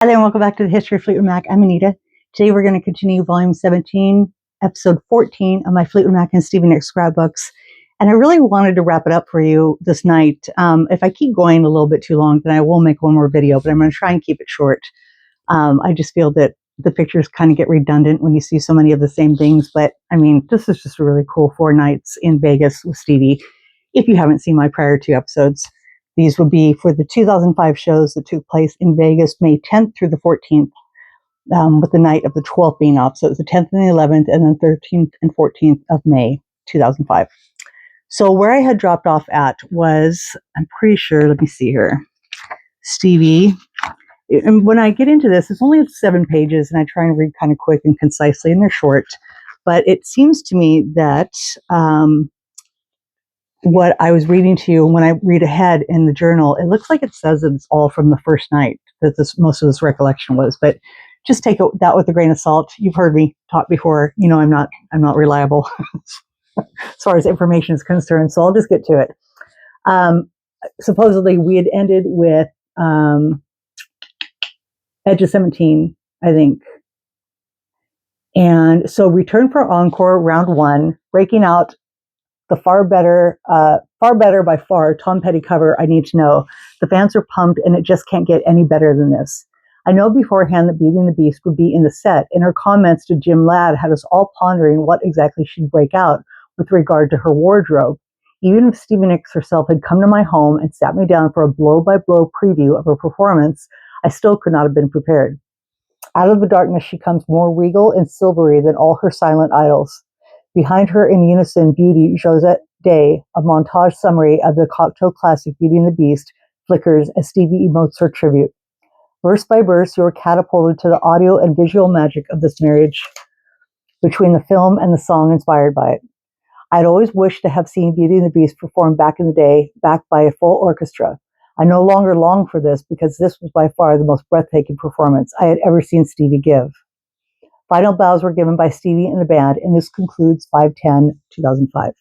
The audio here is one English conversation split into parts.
Hi there, and welcome back to the History of Fleetwood Mac. I'm Anita. Today we're going to continue Volume 17, Episode 14 of my Fleetwood Mac and Stevie Nicks scrapbooks. And I really wanted to wrap it up for you this night. If I keep going a little bit too long, then I will make one more video, but I'm going to try and keep it short. I just feel that the pictures kind of get redundant when you see so many of the same things. But I mean, this is just a really cool 4 nights in Vegas with Stevie. If you haven't seen my prior 2 episodes, these would be for the 2005 shows that took place in Vegas, May 10th through the 14th, with the night of the 12th being off. So it was the 10th and the 11th, and then 13th and 14th of May 2005. So where I had dropped off at was, I'm pretty sure, let me see here, Stevie. And when I get into this, it's only 7 pages, and I try and read kind of quick and concisely, and they're short. But it seems to me that what I was reading to you, when I read ahead in the journal, it looks like it says that it's all from the first night that most of this recollection was. But just take that with a grain of salt. You've heard me talk before. You know I'm not reliable as far as information is concerned. So I'll just get to it. Supposedly we had ended with Edge of 17, I think. And so return for encore round 1, breaking out the far better by far Tom Petty cover, I Need to Know. The fans are pumped, and it just can't get any better than this. I know beforehand that Beauty and the Beast would be in the set, and her comments to Jim Ladd had us all pondering what exactly she'd break out with regard to her wardrobe. Even if Stevie Nicks herself had come to my home and sat me down for a blow-by-blow preview of her performance, I still could not have been prepared. Out of the darkness she comes more regal and silvery than all her silent idols. Behind her in unison, Beauty, Josette Day, a montage summary of the Cocteau classic Beauty and the Beast, flickers as Stevie emotes her tribute. Verse by verse, you are catapulted to the audio and visual magic of this marriage between the film and the song inspired by it. I'd always wished to have seen Beauty and the Beast performed back in the day, backed by a full orchestra. I no longer long for this because this was by far the most breathtaking performance I had ever seen Stevie give. Final bows were given by Stevie and the band, and this concludes 5/10/2005.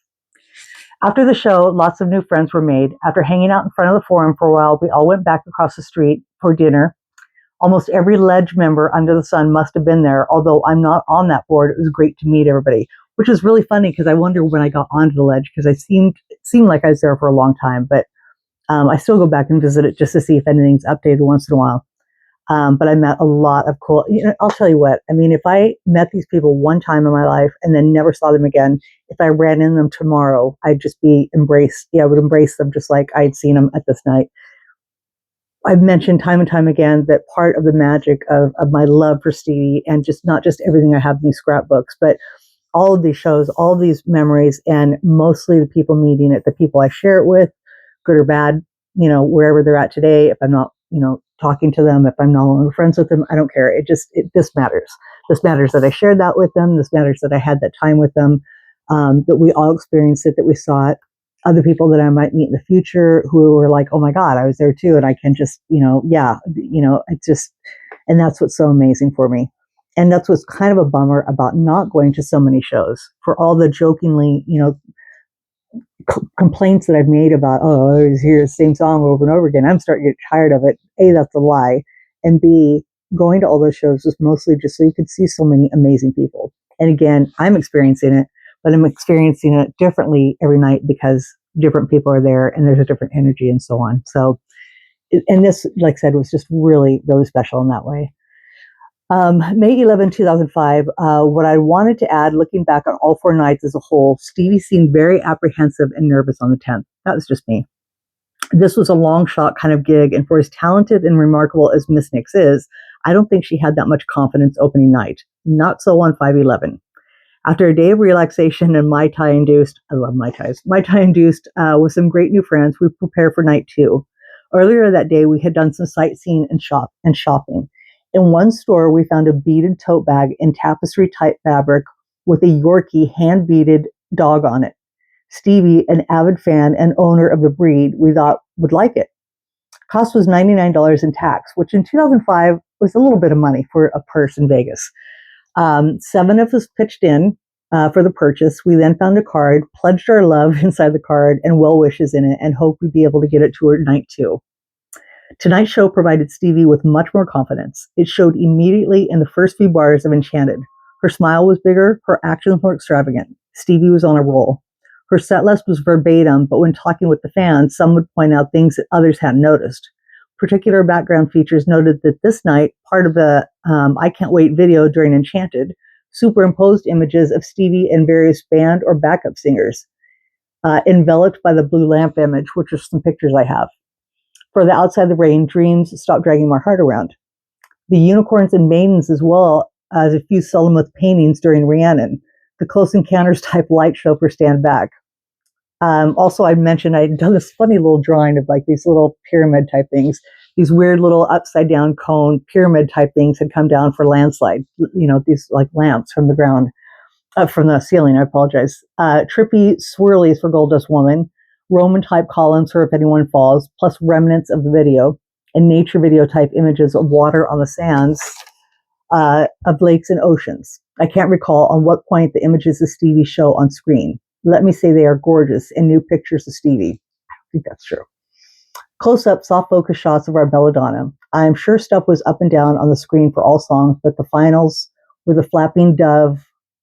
After the show, lots of new friends were made. After hanging out in front of the Forum for a while, we all went back across the street for dinner. Almost every Ledge member under the sun must have been there, although I'm not on that board. It was great to meet everybody, which was really funny because I wonder when I got onto the Ledge, because it seemed like I was there for a long time, but I still go back and visit it just to see if anything's updated once in a while. But I met a lot of cool, I'll tell you what, I mean, if I met these people one time in my life and then never saw them again, if I ran into them tomorrow, I'd just be embraced. Yeah, I would embrace them just like I'd seen them at this night. I've mentioned time and time again that part of the magic of my love for Stevie, and just not just everything I have in these scrapbooks, but all of these shows, all of these memories, and mostly the people meeting it, the people I share it with, good or bad, wherever they're at today. If I'm not, talking to them, if I'm no longer friends with them, I don't care. This matters. This matters that I shared that with them. This matters that I had that time with them, that we all experienced it, that we saw it. Other people that I might meet in the future who were like, oh my God, I was there too. And I can just, it's just, and that's what's so amazing for me. And that's what's kind of a bummer about not going to so many shows, for all the jokingly, complaints that I've made about, oh, I always hear the same song over and over again. I'm starting to get tired of it. A, that's a lie. And B, going to all those shows was mostly just so you could see so many amazing people. And again, I'm experiencing it, but I'm experiencing it differently every night because different people are there and there's a different energy and so on. So, and this, like I said, was just really, really special in that way. May 11, 2005, what I wanted to add, looking back on all 4 nights as a whole, Stevie seemed very apprehensive and nervous on the 10th. That was just me. This was a long shot kind of gig, and for as talented and remarkable as Miss Nicks is, I don't think she had that much confidence opening night. Not so on 5/11. After a day of relaxation and Mai Tai induced, I love Mai Tais, Mai Tai induced with some great new friends, we prepared for night 2. Earlier that day, we had done some sightseeing and shopping. In one store, we found a beaded tote bag in tapestry-type fabric with a Yorkie hand-beaded dog on it. Stevie, an avid fan and owner of the breed, we thought would like it. Cost was $99 in tax, which in 2005 was a little bit of money for a purse in Vegas. 7 of us pitched in for the purchase. We then found a card, pledged our love inside the card and well wishes in it, and hoped we'd be able to get it to her night 2. Tonight's show provided Stevie with much more confidence. It showed immediately in the first few bars of Enchanted. Her smile was bigger, her actions more extravagant. Stevie was on a roll. Her set list was verbatim, but when talking with the fans, some would point out things that others hadn't noticed. Particular background features noted that this night, part of the I Can't Wait video during Enchanted, superimposed images of Stevie and various band or backup singers, enveloped by the blue lamp image, which are some pictures I have. For the Outside the Rain, Dreams, Stop Dragging My Heart Around. The Unicorns and Maidens, as well as a few Sullamuth paintings during Rhiannon. The Close Encounters type light show for Stand Back. Also, I mentioned I'd done this funny little drawing of like these little pyramid type things. These weird little upside down cone pyramid type things had come down for landslide. These like lamps from the ground, from the ceiling. I apologize. Trippy swirlies for Gold Dust Woman. Roman type columns for If Anyone Falls, plus remnants of the video, and nature video type images of water on the sands of lakes and oceans. I can't recall on what point the images of Stevie show on screen. Let me say they are gorgeous and new pictures of Stevie. I think that's true. Close-up, soft focus shots of our belladonna. I'm sure stuff was up and down on the screen for all songs, but the finals were The Flapping Dove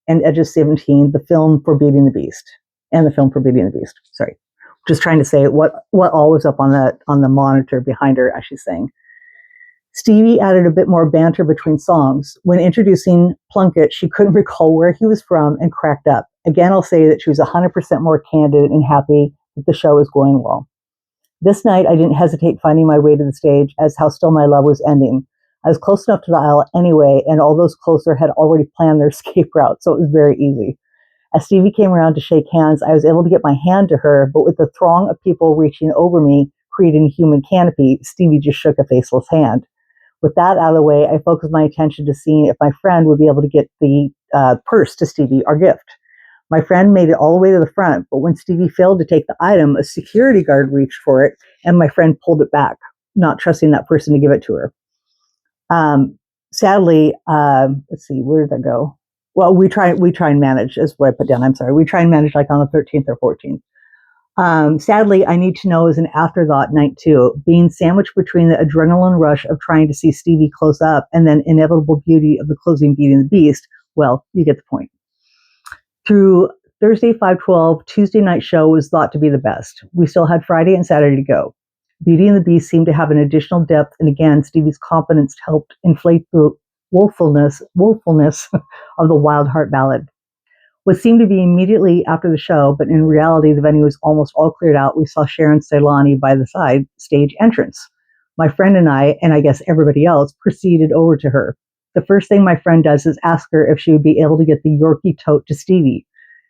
and Edge of 17, the film for Beauty and the Beast. Sorry. Just trying to say what all was up on the monitor behind her as she's saying. Stevie added a bit more banter between songs. When introducing Plunkett, she couldn't recall where he was from and cracked up. Again, I'll say that she was 100% more candid and happy that the show was going well. This night, I didn't hesitate finding my way to the stage as How Still My Love was ending. I was close enough to the aisle anyway, and all those closer had already planned their escape route, so it was very easy. As Stevie came around to shake hands, I was able to get my hand to her, but with the throng of people reaching over me, creating a human canopy, Stevie just shook a faceless hand. With that out of the way, I focused my attention to seeing if my friend would be able to get the purse to Stevie, our gift. My friend made it all the way to the front, but when Stevie failed to take the item, a security guard reached for it, and my friend pulled it back, not trusting that person to give it to her. Sadly, let's see, where did that go? Well, we try and manage is what I put down. I'm sorry. We try and manage like on the 13th or 14th. Sadly, I Need to Know is an afterthought night too, being sandwiched between the adrenaline rush of trying to see Stevie close up and then inevitable beauty of the closing Beauty and the Beast. Well, you get the point. Through Thursday 5/12, Tuesday night show was thought to be the best. We still had Friday and Saturday to go. Beauty and the Beast seemed to have an additional depth, and again, Stevie's confidence helped inflate the woefulness of the Wild Heart ballad. What seemed to be immediately after the show, but in reality the venue was almost all cleared out, we saw Sharon Ceylani by the side stage entrance. My friend and I guess everybody else, proceeded over to her. The first thing my friend does is ask her if she would be able to get the Yorkie tote to Stevie.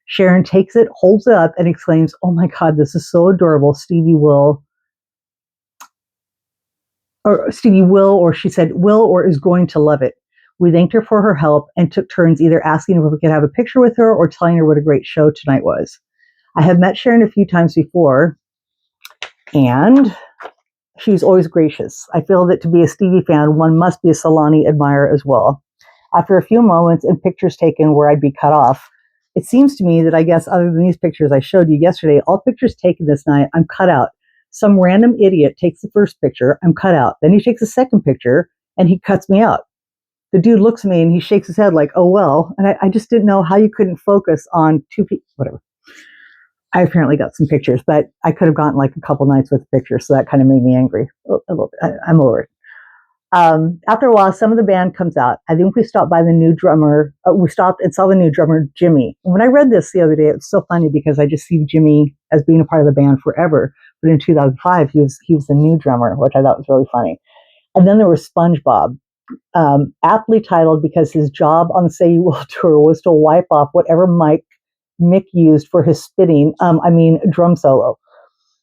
Sharon takes it, holds it up, and exclaims, "Oh my God, this is so adorable. Stevie will," or she said, "will or is going to love it." We thanked her for her help and took turns either asking if we could have a picture with her or telling her what a great show tonight was. I have met Sharon a few times before, and she's always gracious. I feel that to be a Stevie fan, one must be a Ceylani admirer as well. After a few moments and pictures taken where I'd be cut off, it seems to me that I guess other than these pictures I showed you yesterday, all pictures taken this night, I'm cut out. Some random idiot takes the first picture, I'm cut out. Then he takes a second picture, and he cuts me out. The dude looks at me and he shakes his head like, "Oh, well." And I just didn't know how you couldn't focus on two people, whatever. I apparently got some pictures, but I could have gotten like a couple nights with pictures. So that kind of made me angry a little bit. I'm over it. After a while, some of the band comes out. I think we stopped by the new drummer. We stopped and saw the new drummer, Jimmy. And when I read this the other day, it was so funny because I just see Jimmy as being a part of the band forever. But in 2005, he was the new drummer, which I thought was really funny. And then there was SpongeBob. Aptly titled because his job on the Say You Will tour was to wipe off whatever Mick used for his drum solo.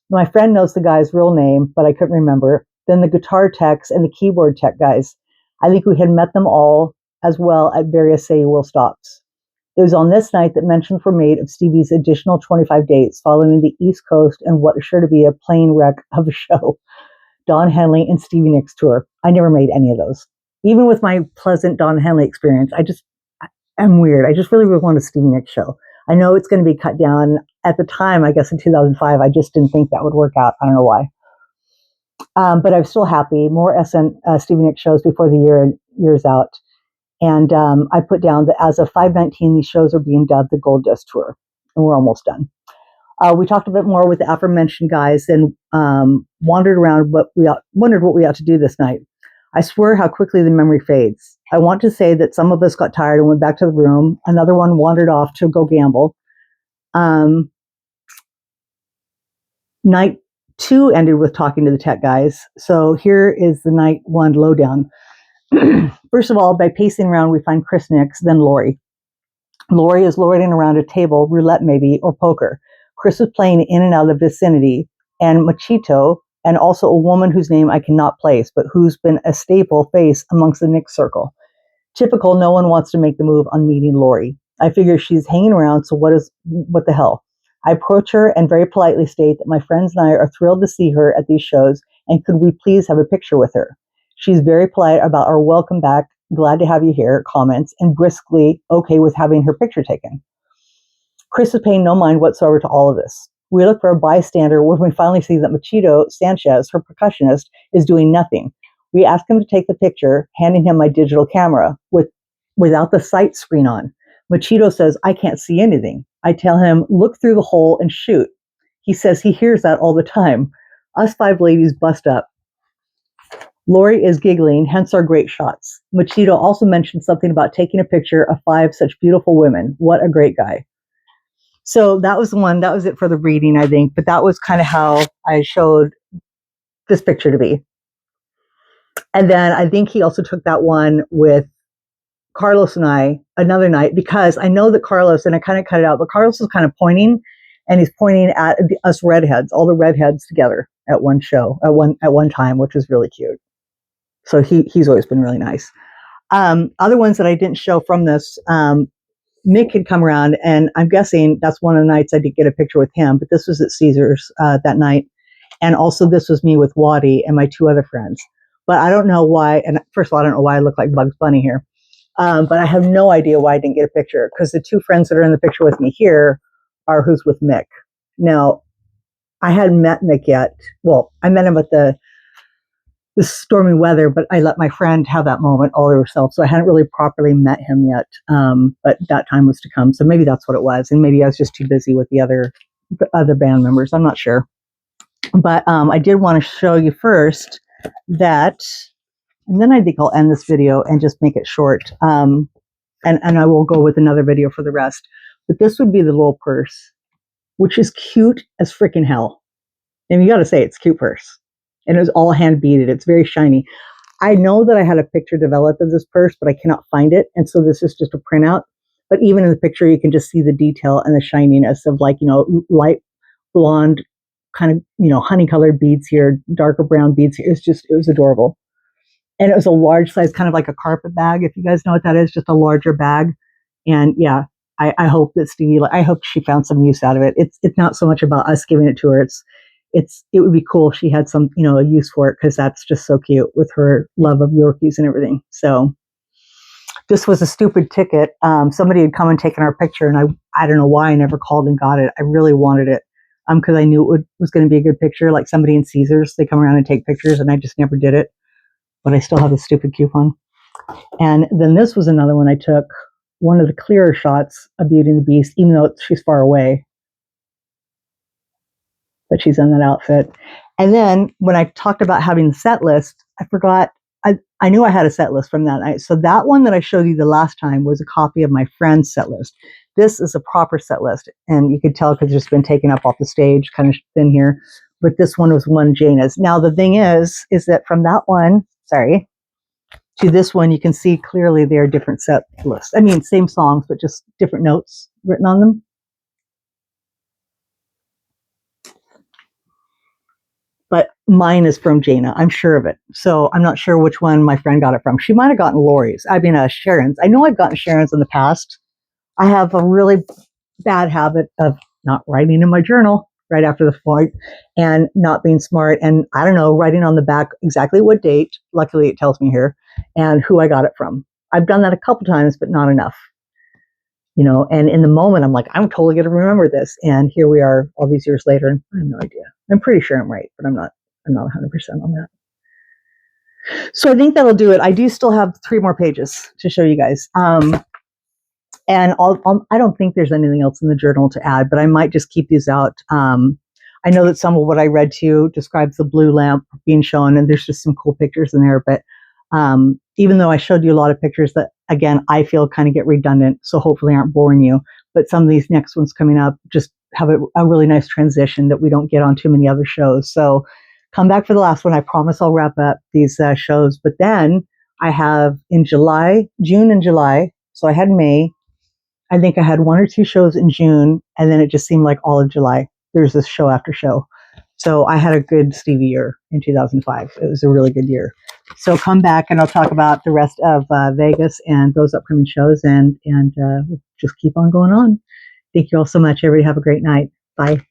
My friend knows the guy's real name, but I couldn't remember. Then the guitar techs and the keyboard tech guys. I think we had met them all as well at various Say You Will stops. It was on this night that mentions were made of Stevie's additional 25 dates following the East Coast and what is sure to be a plane wreck of a show. Don Henley and Stevie Nicks tour. I never made any of those. Even with my pleasant Don Henley experience, I'm weird. I just really want a Stevie Nicks show. I know it's going to be cut down. At the time, I guess in 2005, I just didn't think that would work out. I don't know why. But I'm still happy. More Stevie Nicks shows before the year's out. And I put down that as of 5/19, these shows are being dubbed the Gold Dust Tour, and we're almost done. We talked a bit more with the aforementioned guys and wondered around wondered what we ought to do this night. I swear how quickly the memory fades. I want to say that some of us got tired and went back to the room. Another one wandered off to go gamble. Night 2 ended with talking to the tech guys. So here is the night 1 lowdown. First of all, by pacing around, we find Chris Nix, then Lori. Lori is loitering around a table, roulette maybe, or poker. Chris is playing in and out of the vicinity, and Machito, and also a woman whose name I cannot place, but who's been a staple face amongst the Nix circle. Typical, no one wants to make the move on meeting Lori. I figure she's hanging around, so what the hell? I approach her and very politely state that my friends and I are thrilled to see her at these shows, and could we please have a picture with her? She's very polite about our welcome back, glad to have you here comments, and briskly okay with having her picture taken. Chris is paying no mind whatsoever to all of this. We look for a bystander when we finally see that Machito Sanchez, her percussionist, is doing nothing. We ask him to take the picture, handing him my digital camera without the sight screen on. Machito says, I can't see anything. I tell him, look through the hole and shoot. He says he hears that all the time. Us 5 ladies bust up. Lori is giggling, hence our great shots. Machito also mentioned something about taking a picture of 5 such beautiful women. What a great guy. So that was the one. That was it for the reading, I think. But that was kind of how I showed this picture to be. And then I think he also took that one with Carlos and I another night, because I know that Carlos, and I kind of cut it out, but Carlos is kind of pointing, and he's pointing at us redheads, all the redheads together at one show, at one time, which was really cute. So he's always been really nice. Other ones that I didn't show from this, Mick had come around, and I'm guessing that's one of the nights I did get a picture with him, but this was at Caesars that night. And also this was me with Waddy and my 2 other friends. But I don't know why, and first of all, I don't know why I look like Bugs Bunny here. But I have no idea why I didn't get a picture, because the 2 friends that are in the picture with me here are who's with Mick. Now, I hadn't met Mick yet. Well, I met him at the stormy weather, but I let my friend have that moment all to herself. So I hadn't really properly met him yet. But that time was to come. So maybe that's what it was. And maybe I was just too busy with the other band members. I'm not sure. But I did want to show you first that, and then I think I'll end this video and just make it short. And I will go with another video for the rest. But this would be the little purse, which is cute as freaking hell. And you got to say, it's a cute purse. And it was all hand beaded. It's very shiny. I know that I had a picture developed of this purse, but I cannot find it. And so this is just a printout. But even in the picture, you can just see the detail and the shininess of, like, light blonde, kind of, honey colored beads here, darker brown beads here. It was adorable. And it was a large size, kind of like a carpet bag. If you guys know what that is, just a larger bag. And yeah, I hope that Stevie, I hope she found some use out of it. It's not so much about us giving it to her. It would be cool if she had some, a use for it, because that's just so cute with her love of Yorkies and everything. So this was a stupid ticket. Somebody had come and taken our picture, and I don't know why I never called and got it. I really wanted it, because I knew it was going to be a good picture. Like somebody in Caesars, they come around and take pictures, and I just never did it. But I still have the stupid coupon. And then this was another one I took, one of the clearer shots of Beauty and the Beast, even though she's far away. But she's in that outfit. And then when I talked about having the set list, I forgot, I knew I had a set list from that night. So that one that I showed you the last time was a copy of my friend's set list. This is a proper set list. And you could tell because it's been taken up off the stage, kind of thin here. But this one was one Jana's. Now the thing is that from that one, to this one, you can see clearly they're different set lists. I mean, same songs, but just different notes written on them. But mine is from Jana. I'm sure of it. So I'm not sure which one my friend got it from. She might have gotten Lori's. Sharon's. I know I've gotten Sharon's in the past. I have a really bad habit of not writing in my journal right after the flight and not being smart. And I don't know, writing on the back exactly what date. Luckily, it tells me here, and who I got it from. I've done that a couple times, but not enough. And in the moment, I'm like, I'm totally going to remember this. And here we are all these years later, and I have no idea. I'm pretty sure I'm right, but I'm not I'm not 100% on that. So I think that'll do it. I do still have 3 more pages to show you guys. And I don't think there's anything else in the journal to add, but I might just keep these out. I know that some of what I read to you describes the blue lamp being shown, and there's just some cool pictures in there. But even though I showed you a lot of pictures that, again, I feel kind of get redundant, so hopefully aren't boring you. But some of these next ones coming up just have a really nice transition that we don't get on too many other shows. So come back for the last one. I promise I'll wrap up these shows. But then I have in June and July, so I had May. I think I had 1 or 2 shows in June, and then it just seemed like all of July. There's this show after show. So I had a good Stevie year in 2005. It was a really good year. So come back and I'll talk about the rest of Vegas and those upcoming shows, and we'll just keep on going on. Thank you all so much. Everybody have a great night. Bye.